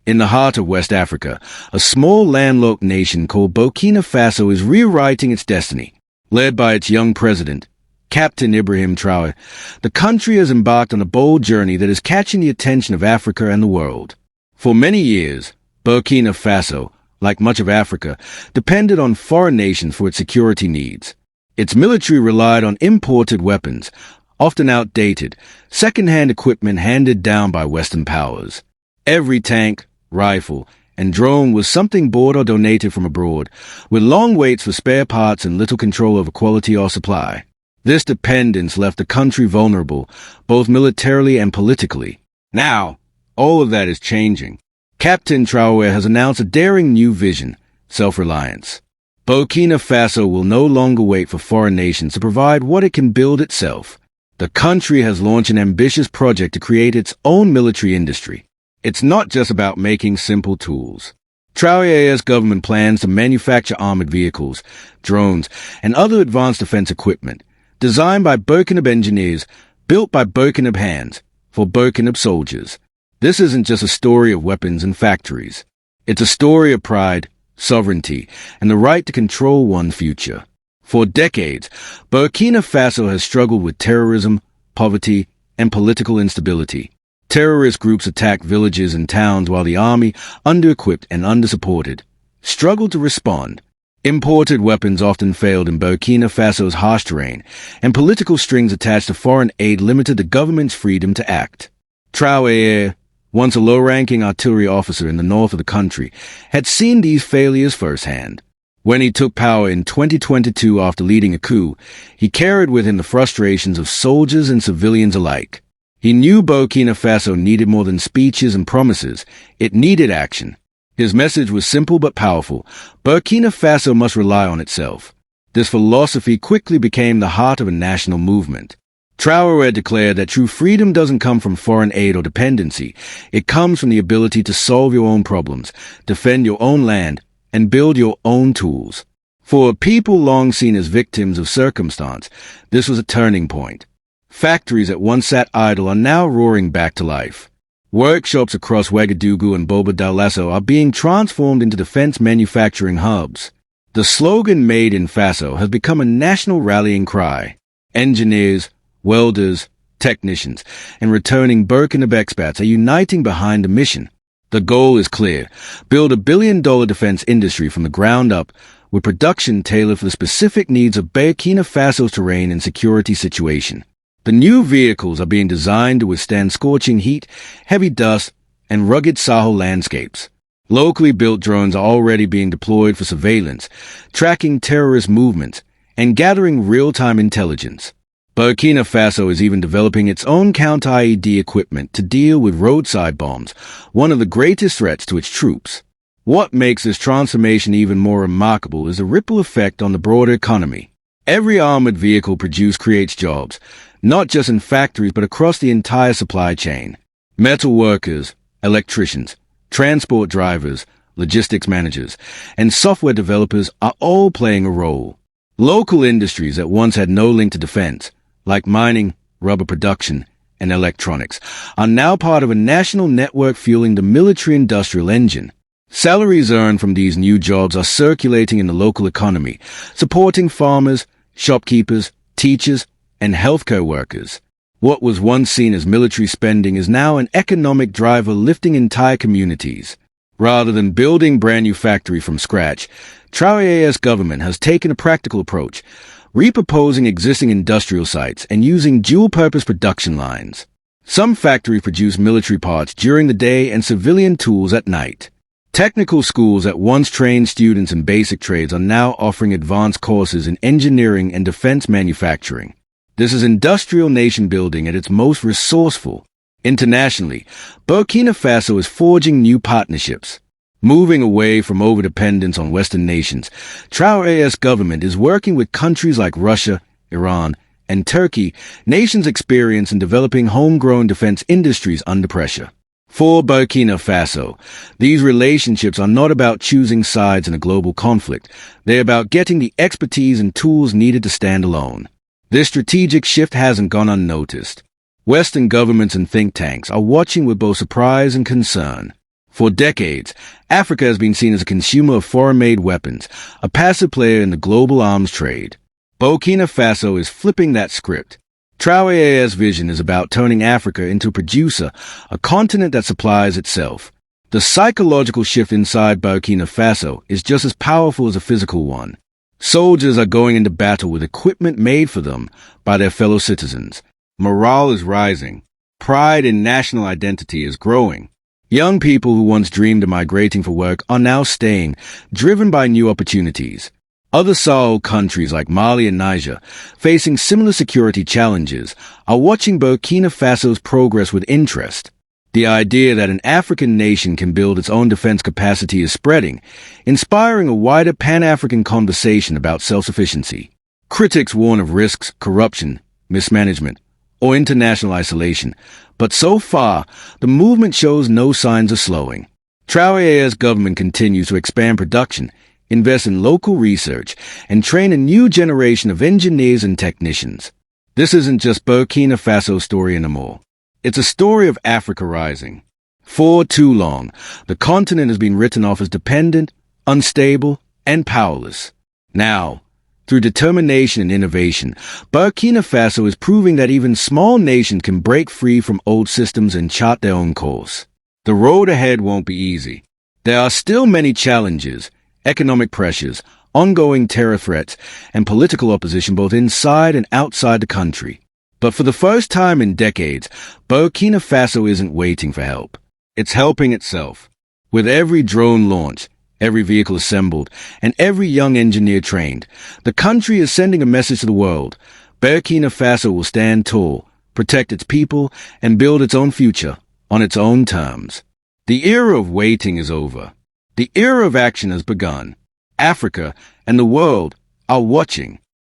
In the heart of West Africa, a small landlocked nation called Burkina Faso is rewriting its destiny. Led by its young president, Captain Ibrahim Traoré, the country has embarked on a bold journey that is catching the attention of Africa and the world. For many years, Burkina Faso, like much of Africa, depended on foreign nations for its security needs. Its military relied on imported weapons, often outdated, second-hand equipment handed down by Western powers. Every tank, rifle, and drone was something bought or donated from abroad, with long waits for spare parts and little control over quality or supply. This dependence left the country vulnerable, both militarily and politically. Now, all of that is changing. Captain Traoré has announced a daring new vision, Self-Reliance. Burkina Faso will no longer wait for foreign nations to provide what it can build itself. The country has launched an ambitious project to create its own military industry. It's not just about making simple tools. Traoré's government plans to manufacture armored vehicles, drones, and other advanced defense equipment, designed by Burkinab engineers, built by Burkinab hands, for Burkinab soldiers. This isn't just a story of weapons and factories. It's a story of pride, sovereignty, and the right to control one's future. For decades, Burkina Faso has struggled with terrorism, poverty, and political instability. Terrorist groups attacked villages and towns while the army, under-equipped and under-supported, struggled to respond. Imported weapons often failed in Burkina Faso's harsh terrain, and political strings attached to foreign aid limited the government's freedom to act. Traoré, once a low-ranking artillery officer in the north of the country, had seen these failures firsthand. When he took power in 2022 after leading a coup, he carried with him the frustrations of soldiers and civilians alike. He knew Burkina Faso needed more than speeches and promises. It needed action. His message was simple but powerful. Burkina Faso must rely on itself. This philosophy quickly became the heart of a national movement. Traoré declared that true freedom doesn't come from foreign aid or dependency. It comes from the ability to solve your own problems, defend your own land, and build your own tools. For a people long seen as victims of circumstance, this was a turning point. Factories that once sat idle are now roaring back to life. Workshops across Ouagadougou and Bobo Dioulasso are being transformed into defense manufacturing hubs. The slogan "Made in Faso" has become a national rallying cry. Engineers, welders, technicians, and returning Burkinab expats are uniting behind the mission. The goal is clear: build a billion-dollar defense industry from the ground up, with production tailored for the specific needs of Burkina Faso's terrain and security situation. The new vehicles are being designed to withstand scorching heat, heavy dust, and rugged Sahel landscapes. Locally built drones are already being deployed for surveillance, tracking terrorist movements, and gathering real-time intelligence. Burkina Faso is even developing its own counter-IED equipment to deal with roadside bombs, one of the greatest threats to its troops. What makes this transformation even more remarkable is the ripple effect on the broader economy. Every armored vehicle produced creates jobs, not just in factories but across the entire supply chain. Metal workers, electricians, transport drivers, logistics managers, and software developers are all playing a role. Local industries that once had no link to defense, like mining, rubber production, and electronics, are now part of a national network fueling the military-industrial engine. Salaries earned from these new jobs are circulating in the local economy, supporting farmers, shopkeepers, teachers, and healthcare workers. What was once seen as military spending is now an economic driver lifting entire communities. Rather than building brand new factory from scratch, Traoré's government has taken a practical approach, repurposing existing industrial sites and using dual-purpose production lines. Some factories produce military parts during the day and civilian tools at night. Technical schools that once trained students in basic trades are now offering advanced courses in engineering and defense manufacturing. This is industrial nation building at its most resourceful. Internationally, Burkina Faso is forging new partnerships. Moving away from overdependence on Western nations, Traoré's government is working with countries like Russia, Iran, and Turkey, nations experienced in developing homegrown defense industries under pressure. For Burkina Faso, these relationships are not about choosing sides in a global conflict. They're about getting the expertise and tools needed to stand alone. This strategic shift hasn't gone unnoticed. Western governments and think tanks are watching with both surprise and concern. For decades, Africa has been seen as a consumer of foreign-made weapons, a passive player in the global arms trade. Burkina Faso is flipping that script. Traoré's vision is about turning Africa into a producer, a continent that supplies itself. The psychological shift inside Burkina Faso is just as powerful as a physical one. Soldiers are going into battle with equipment made for them by their fellow citizens. Morale is rising. Pride in national identity is growing. Young people who once dreamed of migrating for work are now staying, driven by new opportunities. Other Sahel countries like Mali and Niger, facing similar security challenges, are watching Burkina Faso's progress with interest. The idea that an African nation can build its own defense capacity is spreading, inspiring a wider Pan-African conversation about self-sufficiency. Critics warn of risks, corruption, mismanagement, or international isolation, but so far, the movement shows no signs of slowing. Traoré's government continues to expand production, invest in local research, and train a new generation of engineers and technicians. This isn't just Burkina Faso's story anymore. It's a story of Africa rising. For too long, the continent has been written off as dependent, unstable, and powerless. Now, through determination and innovation, Burkina Faso is proving that even small nations can break free from old systems and chart their own course. The road ahead won't be easy. There are still many challenges, economic pressures, ongoing terror threats, and political opposition both inside and outside the country. But for the first time in decades, Burkina Faso isn't waiting for help. It's helping itself. With every drone launch, every vehicle assembled, and every young engineer trained, the country is sending a message to the world. Burkina Faso will stand tall, protect its people, and build its own future on its own terms. The era of waiting is over. The era of action has begun. Africa and the world are watching.